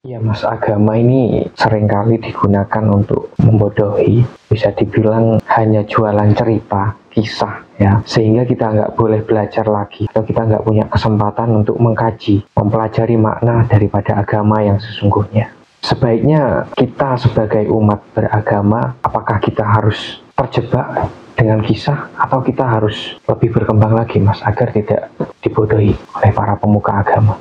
Ya Mas, agama ini seringkali digunakan untuk membodohi, bisa dibilang hanya jualan cerita, kisah ya, sehingga kita nggak boleh belajar lagi, atau kita nggak punya kesempatan untuk mengkaji, mempelajari makna daripada agama yang sesungguhnya. Sebaiknya kita sebagai umat beragama, apakah kita harus terjebak dengan kisah, atau kita harus lebih berkembang lagi Mas, agar tidak dibodohi oleh para pemuka agama?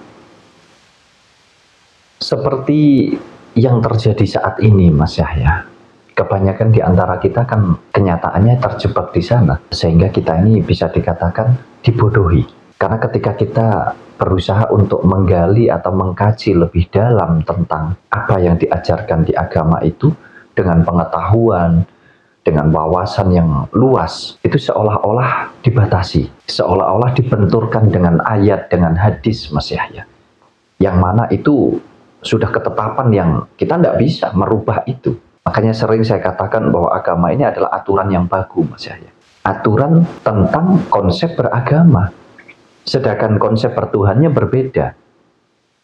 Seperti yang terjadi saat ini, Mas Yahya, kebanyakan di antara kita kan kenyataannya terjebak di sana, sehingga kita ini bisa dikatakan dibodohi. Karena ketika kita berusaha untuk menggali atau mengkaji lebih dalam tentang apa yang diajarkan di agama itu, dengan pengetahuan, dengan wawasan yang luas, itu seolah-olah dibatasi, seolah-olah dibenturkan dengan ayat, dengan hadis, Mas Yahya. Yang mana itu sudah ketetapan yang kita tidak bisa merubah itu. Makanya sering saya katakan bahwa agama ini adalah aturan yang baku, Mas Yahya. Aturan tentang konsep beragama. Sedangkan konsep pertuhannya berbeda.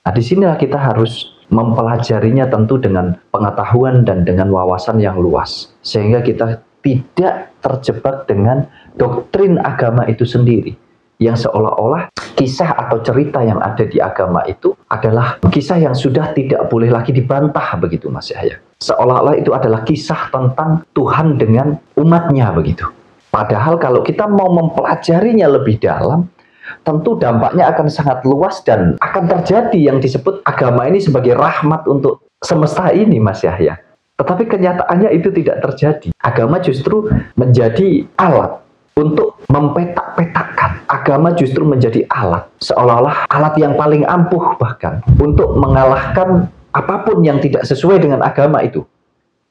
Nah, disinilah kita harus mempelajarinya tentu dengan pengetahuan dan dengan wawasan yang luas. Sehingga kita tidak terjebak dengan doktrin agama itu sendiri. Yang seolah-olah kisah atau cerita yang ada di agama itu adalah kisah yang sudah tidak boleh lagi dibantah, begitu Mas Yahya. Seolah-olah itu adalah kisah tentang Tuhan dengan umatnya, begitu. Padahal kalau kita mau mempelajarinya lebih dalam, tentu dampaknya akan sangat luas dan akan terjadi yang disebut agama ini sebagai rahmat untuk semesta ini, Mas Yahya. Tetapi kenyataannya itu tidak terjadi. Agama justru menjadi alat untuk mempetak-petakkan. Agama justru menjadi alat, seolah-olah alat yang paling ampuh bahkan untuk mengalahkan apapun yang tidak sesuai dengan agama itu.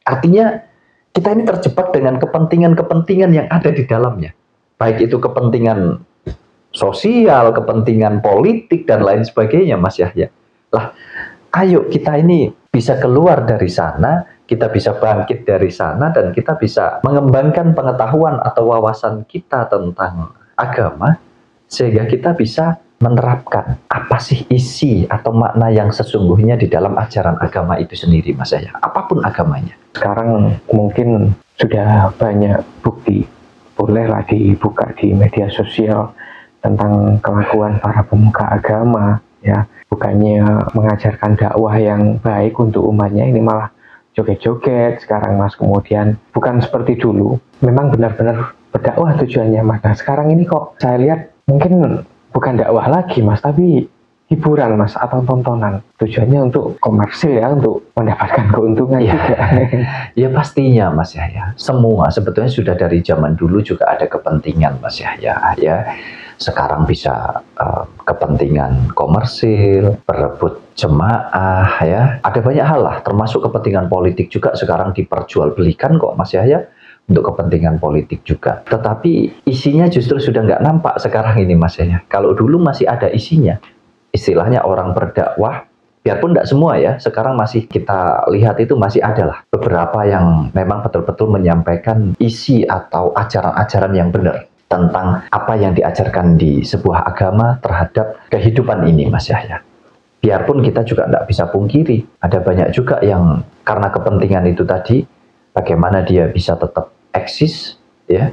Artinya kita ini terjebak dengan kepentingan-kepentingan yang ada di dalamnya. Baik itu kepentingan sosial, kepentingan politik, dan lain sebagainya, Mas Yahya. Lah, ayo kita ini bisa keluar dari sana, kita bisa bangkit dari sana, dan kita bisa mengembangkan pengetahuan atau wawasan kita tentang agama, sehingga kita bisa menerapkan apa sih isi atau makna yang sesungguhnya di dalam ajaran agama itu sendiri, Mas Yahya, apapun agamanya. Sekarang mungkin sudah banyak bukti, bolehlah dibuka di media sosial tentang kelakuan para pemuka agama, ya, bukannya mengajarkan dakwah yang baik untuk umatnya, ini malah joget-joget sekarang Mas. Kemudian bukan seperti dulu, memang benar-benar berdakwah tujuannya Mas. Nah, sekarang ini kok saya lihat mungkin bukan dakwah lagi Mas, tapi hiburan Mas, atau tontonan. Tujuannya untuk komersil ya, untuk mendapatkan keuntungan juga. Ya pastinya Mas Yahya. Semua sebetulnya sudah dari zaman dulu juga ada kepentingan Mas Yahya. Ya, sekarang bisa kepentingan komersil, berebut jemaah, ya. Ada banyak hal lah, termasuk kepentingan politik juga sekarang diperjualbelikan kok Mas Yahya. Untuk kepentingan politik juga. Tetapi isinya justru sudah nggak nampak sekarang ini Mas Yahya. Kalau dulu masih ada isinya. Istilahnya orang berdakwah, biarpun tidak semua ya, sekarang masih kita lihat itu masih ada lah beberapa yang memang betul-betul menyampaikan isi atau ajaran-ajaran yang benar tentang apa yang diajarkan di sebuah agama terhadap kehidupan ini Mas Yahya. Biarpun kita juga tidak bisa pungkiri, ada banyak juga yang karena kepentingan itu tadi, bagaimana dia bisa tetap eksis, ya,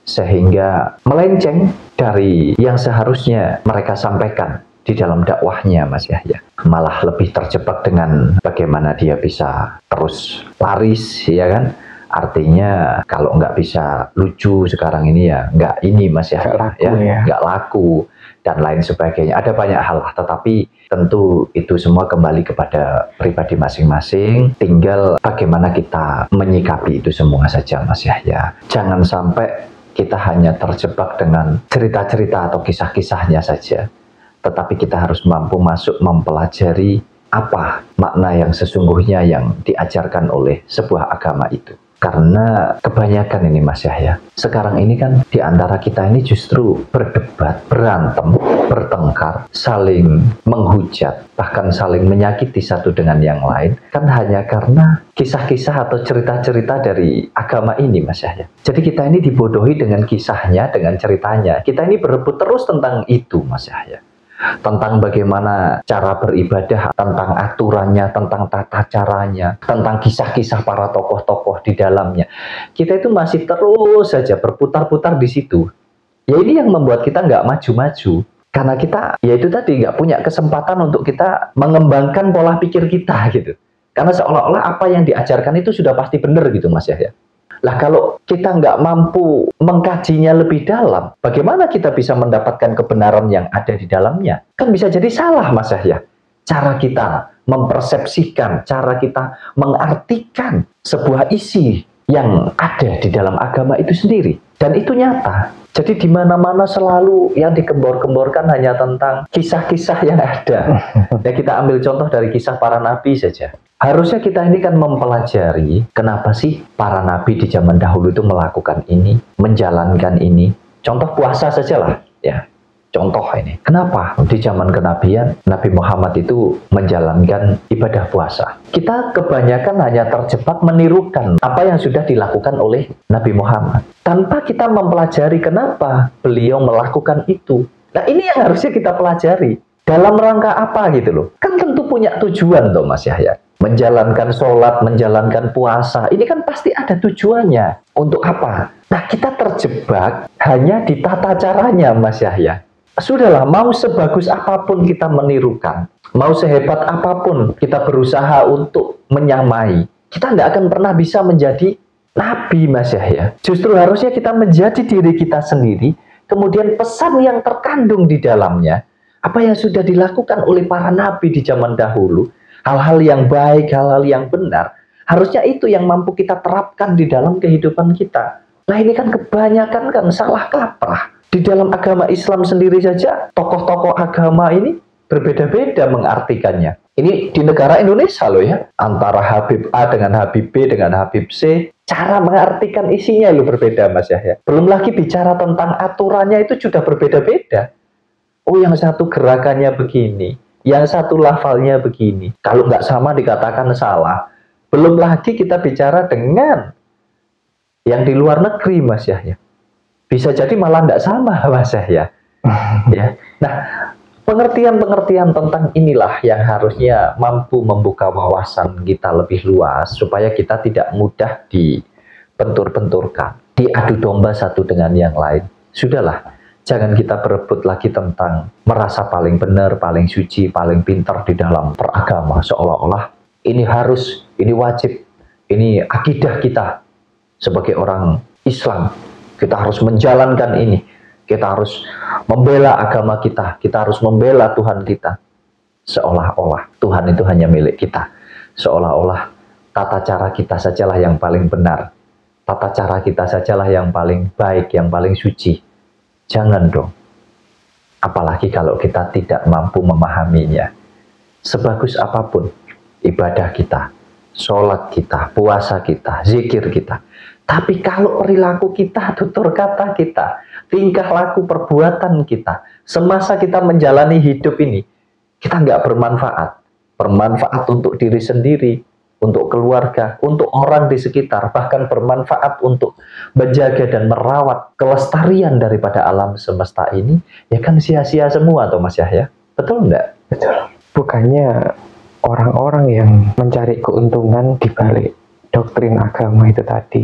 sehingga melenceng dari yang seharusnya mereka sampaikan di dalam dakwahnya Mas Yahya. Malah lebih terjebak dengan bagaimana dia bisa terus laris, ya kan? Artinya kalau nggak bisa lucu sekarang ini ya nggak ini Mas Yahya, nggak laku dan lain sebagainya. Ada banyak hal lah, tetapi tentu itu semua kembali kepada pribadi masing-masing. Tinggal bagaimana kita menyikapi itu semua saja Mas Yahya. Jangan sampai kita hanya terjebak dengan cerita-cerita atau kisah-kisahnya saja. Tetapi kita harus mampu masuk mempelajari apa makna yang sesungguhnya yang diajarkan oleh sebuah agama itu. Karena kebanyakan ini Mas Yahya, sekarang ini kan di antara kita ini justru berdebat, berantem, bertengkar, saling menghujat, bahkan saling menyakiti satu dengan yang lain, kan hanya karena kisah-kisah atau cerita-cerita dari agama ini Mas Yahya. Jadi kita ini dibodohi dengan kisahnya, dengan ceritanya. Kita ini berebut terus tentang itu Mas Yahya. tentang bagaimana cara beribadah, tentang aturannya, tentang tata caranya, tentang kisah-kisah para tokoh-tokoh di dalamnya. Kita itu masih terus saja berputar-putar di situ. Ya ini yang membuat kita nggak maju-maju. Karena kita, ya itu tadi, nggak punya kesempatan untuk kita mengembangkan pola pikir kita gitu. Karena seolah-olah apa yang diajarkan itu sudah pasti benar gitu Mas Yahya. Lah kalau kita nggak mampu mengkajinya lebih dalam, bagaimana kita bisa mendapatkan kebenaran yang ada di dalamnya? Kan bisa jadi salah Mas Yahya. Cara kita mempersepsikan, cara kita mengartikan sebuah isi yang ada di dalam agama itu sendiri. Dan itu nyata. Jadi di mana-mana selalu yang dikembor-kemborkan hanya tentang kisah-kisah yang ada. Ya kita ambil contoh dari kisah para nabi saja. Harusnya kita ini kan mempelajari kenapa sih para nabi di zaman dahulu itu melakukan ini, menjalankan ini. Contoh puasa sajalah, ya. Contoh ini. Kenapa di zaman kenabian Nabi Muhammad itu menjalankan ibadah puasa? Kita kebanyakan hanya terjebak menirukan apa yang sudah dilakukan oleh Nabi Muhammad. Tanpa kita mempelajari kenapa beliau melakukan itu. Nah ini yang harusnya kita pelajari. Dalam rangka apa gitu loh. Kan tentu punya tujuan toh Mas Yahya. Menjalankan sholat, menjalankan puasa. Ini kan pasti ada tujuannya. Untuk apa? Nah kita terjebak hanya di tata caranya Mas Yahya. Sudahlah, mau sebagus apapun kita menirukan, mau sehebat apapun kita berusaha untuk menyamai, kita nggak akan pernah bisa menjadi nabi Mas Yahya. Justru harusnya kita menjadi diri kita sendiri, kemudian pesan yang terkandung di dalamnya, apa yang sudah dilakukan oleh para nabi di zaman dahulu, hal-hal yang baik, hal-hal yang benar, harusnya itu yang mampu kita terapkan di dalam kehidupan kita. Nah ini kan kebanyakan kan salah kaprah. Di dalam agama Islam sendiri saja, tokoh-tokoh agama ini berbeda-beda mengartikannya. Ini di negara Indonesia loh ya. Antara Habib A dengan Habib B dengan Habib C. Cara mengartikan isinya loh berbeda Mas Yahya. Belum lagi bicara tentang aturannya itu sudah berbeda-beda. Oh yang satu gerakannya begini. Yang satu lafalnya begini. Kalau nggak sama dikatakan salah. Belum lagi kita bicara dengan yang di luar negeri Mas Yahya. Bisa jadi malah tidak sama Mas Yahya. Ya. Nah, pengertian-pengertian tentang inilah yang harusnya mampu membuka wawasan kita lebih luas supaya kita tidak mudah dibentur-benturkan, diadu domba satu dengan yang lain. Sudahlah, jangan kita berebut lagi tentang merasa paling benar, paling suci, paling pintar di dalam beragama seolah-olah ini harus, ini wajib, ini akidah kita sebagai orang Islam. Kita harus menjalankan ini. Kita harus membela agama kita. Kita harus membela Tuhan kita. Seolah-olah Tuhan itu hanya milik kita. Seolah-olah tata cara kita sajalah yang paling benar. Tata cara kita sajalah yang paling baik, yang paling suci. Jangan dong. Apalagi kalau kita tidak mampu memahaminya. Sebagus apapun ibadah kita, sholat kita, puasa kita, zikir kita. Tapi kalau perilaku kita, tutur kata kita, tingkah laku perbuatan kita, semasa kita menjalani hidup ini, kita nggak bermanfaat. Bermanfaat untuk diri sendiri, untuk keluarga, untuk orang di sekitar, bahkan bermanfaat untuk menjaga dan merawat kelestarian daripada alam semesta ini, ya kan sia-sia semua toh Mas Yahya. Betul nggak? Betul. Bukannya orang-orang yang mencari keuntungan di balik doktrin agama itu tadi,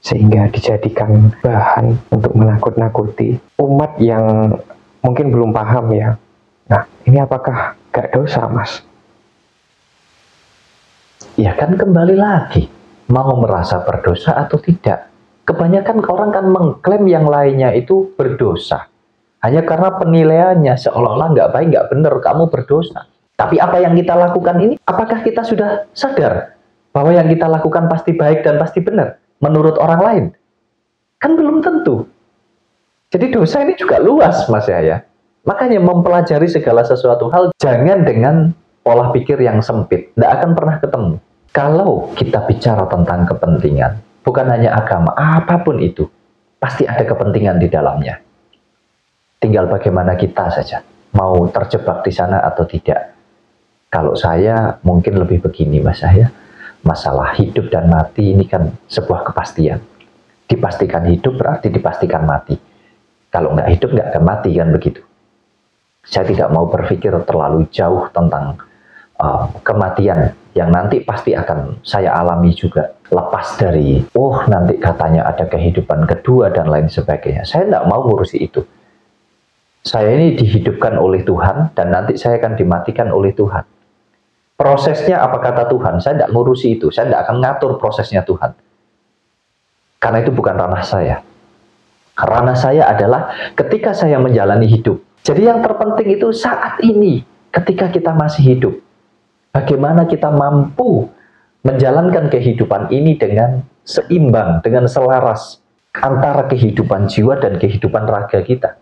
sehingga dijadikan bahan untuk menakut-nakuti umat yang mungkin belum paham ya. Nah, ini apakah gak dosa, Mas? Ya kan kembali lagi, mau merasa berdosa atau tidak. Kebanyakan orang kan mengklaim yang lainnya itu berdosa. Hanya karena penilaiannya seolah-olah nggak baik, nggak benar, kamu berdosa. Tapi apa yang kita lakukan ini, apakah kita sudah sadar bahwa yang kita lakukan pasti baik dan pasti benar menurut orang lain? Kan belum tentu. Jadi dosa ini juga luas Mas Yahya. Makanya mempelajari segala sesuatu hal jangan dengan pola pikir yang sempit. Tidak akan pernah ketemu. Kalau kita bicara tentang kepentingan, bukan hanya agama, apapun itu, pasti ada kepentingan di dalamnya. Tinggal bagaimana kita saja, mau terjebak di sana atau tidak. Kalau saya mungkin lebih begini Mas Yahya, masalah hidup dan mati ini kan sebuah kepastian. Dipastikan hidup berarti dipastikan mati. Kalau nggak hidup nggak akan mati kan begitu. Saya tidak mau berpikir terlalu jauh tentang kematian yang nanti pasti akan saya alami juga. Lepas dari, oh nanti katanya ada kehidupan kedua dan lain sebagainya. Saya tidak mau ngurusi itu. Saya ini dihidupkan oleh Tuhan dan nanti saya akan dimatikan oleh Tuhan. Prosesnya apa kata Tuhan? Saya tidak ngurusi itu. Saya tidak akan ngatur prosesnya Tuhan. Karena itu bukan ranah saya. Ranah saya adalah ketika saya menjalani hidup. Jadi yang terpenting itu saat ini, ketika kita masih hidup. Bagaimana kita mampu menjalankan kehidupan ini dengan seimbang, dengan selaras antara kehidupan jiwa dan kehidupan raga kita.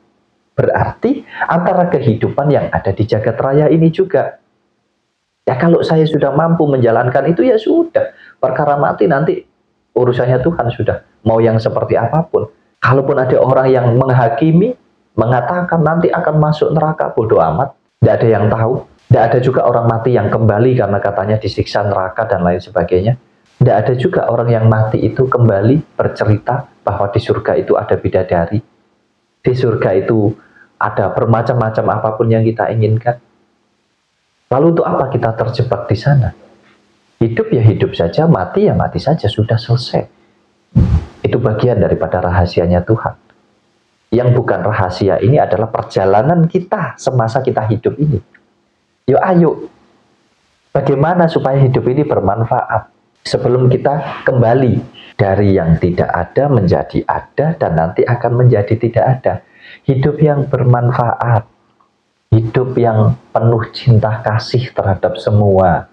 Berarti antara kehidupan yang ada di jagat raya ini juga. Ya kalau saya sudah mampu menjalankan itu ya sudah. Perkara mati nanti urusannya Tuhan sudah. Mau yang seperti apapun. Kalaupun ada orang yang menghakimi, mengatakan nanti akan masuk neraka, bodoh amat. Tidak ada yang tahu. Tidak ada juga orang mati yang kembali karena katanya disiksa neraka dan lain sebagainya. Tidak ada juga orang yang mati itu kembali bercerita bahwa di surga itu ada bidadari. Di surga itu ada bermacam-macam apapun yang kita inginkan. Lalu untuk apa kita terjebak di sana? Hidup ya hidup saja, mati ya mati saja, sudah selesai. Itu bagian daripada rahasianya Tuhan. Yang bukan rahasia ini adalah perjalanan kita semasa kita hidup ini. Yuk ayo, bagaimana supaya hidup ini bermanfaat? Sebelum kita kembali dari yang tidak ada menjadi ada dan nanti akan menjadi tidak ada. Hidup yang bermanfaat, hidup yang penuh cinta kasih terhadap semua,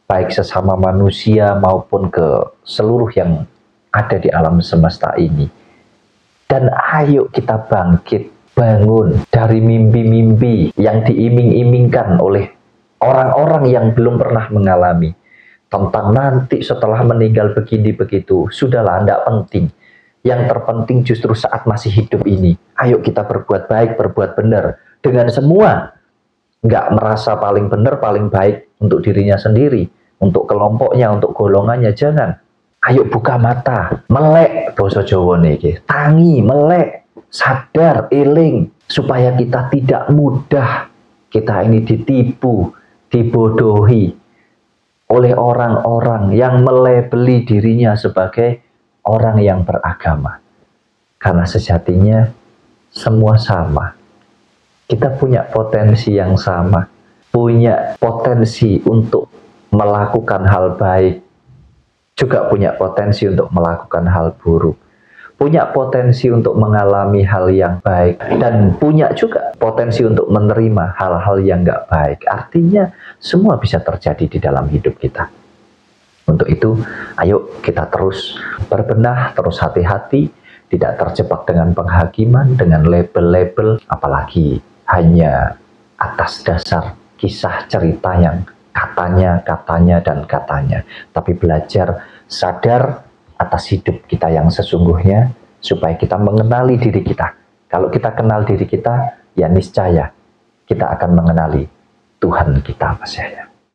baik sesama manusia maupun ke seluruh yang ada di alam semesta ini. Dan ayo kita bangkit, bangun dari mimpi-mimpi yang diiming-imingkan oleh orang-orang yang belum pernah mengalami. Tentang nanti setelah meninggal begini begitu, sudahlah, tidak penting. Yang terpenting justru saat masih hidup ini. Ayo kita berbuat baik, berbuat benar. Dengan semua. Nggak merasa paling benar, paling baik untuk dirinya sendiri. Untuk kelompoknya, untuk golongannya, jangan. Ayo buka mata, melek, basa Jawa niki. Tangi, melek, sadar, eling. Supaya kita tidak mudah. Kita ini ditipu, dibodohi oleh orang-orang yang melabeli dirinya sebagai orang yang beragama. Karena sejatinya semua sama. Kita punya potensi yang sama. Punya potensi untuk melakukan hal baik. Juga punya potensi untuk melakukan hal buruk. Punya potensi untuk mengalami hal yang baik. Dan punya juga potensi untuk menerima hal-hal yang nggak baik. Artinya semua bisa terjadi di dalam hidup kita. Untuk itu, ayo kita terus berbenah, terus hati-hati, tidak terjebak dengan penghakiman, dengan label-label, apalagi hanya atas dasar kisah cerita yang katanya, dan katanya. Tapi belajar sadar atas hidup kita yang sesungguhnya, supaya kita mengenali diri kita. Kalau kita kenal diri kita, ya niscaya kita akan mengenali Tuhan kita, Mas Yahya.